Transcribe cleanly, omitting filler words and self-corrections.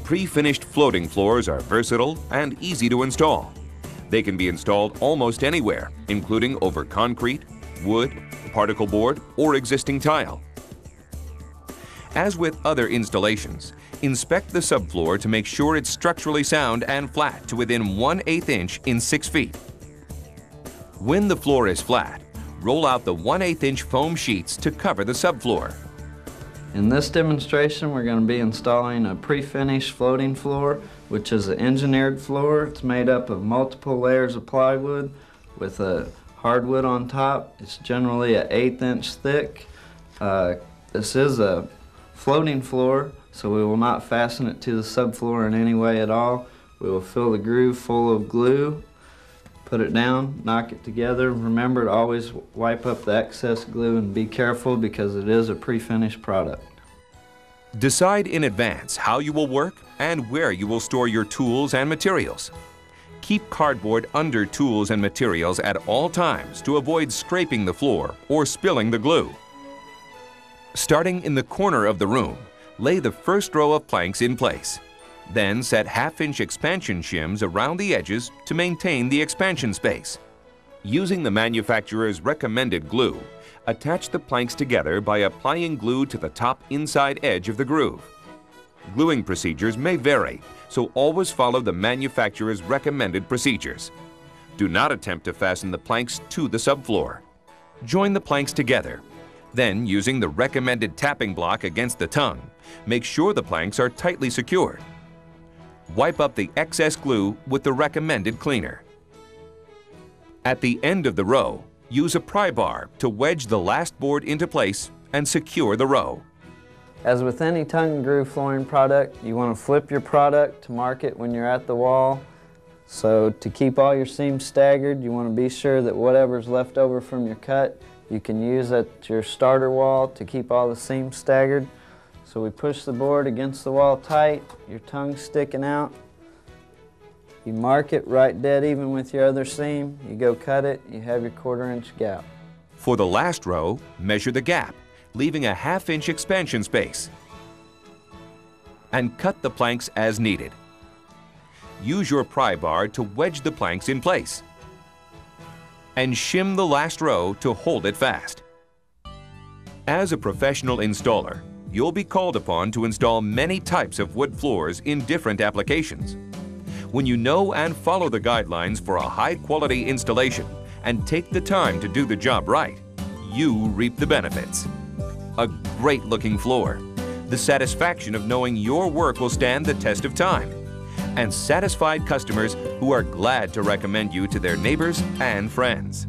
Pre-finished floating floors are versatile and easy to install. They can be installed almost anywhere, including over concrete, wood, particle board, or existing tile. As with other installations, inspect the subfloor to make sure it's structurally sound and flat to within 1/8 inch in 6 feet. When the floor is flat, roll out the 1/8 inch foam sheets to cover the subfloor. In this demonstration, we're going to be installing a pre-finished floating floor, which is an engineered floor. It's made up of multiple layers of plywood with a hardwood on top. It's generally an 1/8 inch thick. This is a floating floor, so we will not fasten it to the subfloor in any way at all. We will fill the groove full of glue, put it down, knock it together. Remember to always wipe up the excess glue and be careful because it is a pre-finished product. Decide in advance how you will work and where you will store your tools and materials. Keep cardboard under tools and materials at all times to avoid scraping the floor or spilling the glue. Starting in the corner of the room, lay the first row of planks in place. Then set 1/2 inch expansion shims around the edges to maintain the expansion space. Using the manufacturer's recommended glue, attach the planks together by applying glue to the top inside edge of the groove. Gluing procedures may vary, so always follow the manufacturer's recommended procedures. Do not attempt to fasten the planks to the subfloor. Join the planks together. Then, using the recommended tapping block against the tongue, make sure the planks are tightly secured. Wipe up the excess glue with the recommended cleaner. At the end of the row, use a pry bar to wedge the last board into place and secure the row. As with any tongue and groove flooring product, you want to flip your product to mark it when you're at the wall. So to keep all your seams staggered, you want to be sure that whatever's left over from your cut, you can use at your starter wall to keep all the seams staggered. So we push the board against the wall tight, your tongue sticking out. You mark it right dead even with your other seam. You go cut it, you have your 1/4 inch gap. For the last row, measure the gap, leaving a 1/2 inch expansion space. And cut the planks as needed. Use your pry bar to wedge the planks in place. And shim the last row to hold it fast. As a professional installer, you'll be called upon to install many types of wood floors in different applications. When you know and follow the guidelines for a high-quality installation and take the time to do the job right, you reap the benefits. A great-looking floor, the satisfaction of knowing your work will stand the test of time, and satisfied customers who are glad to recommend you to their neighbors and friends.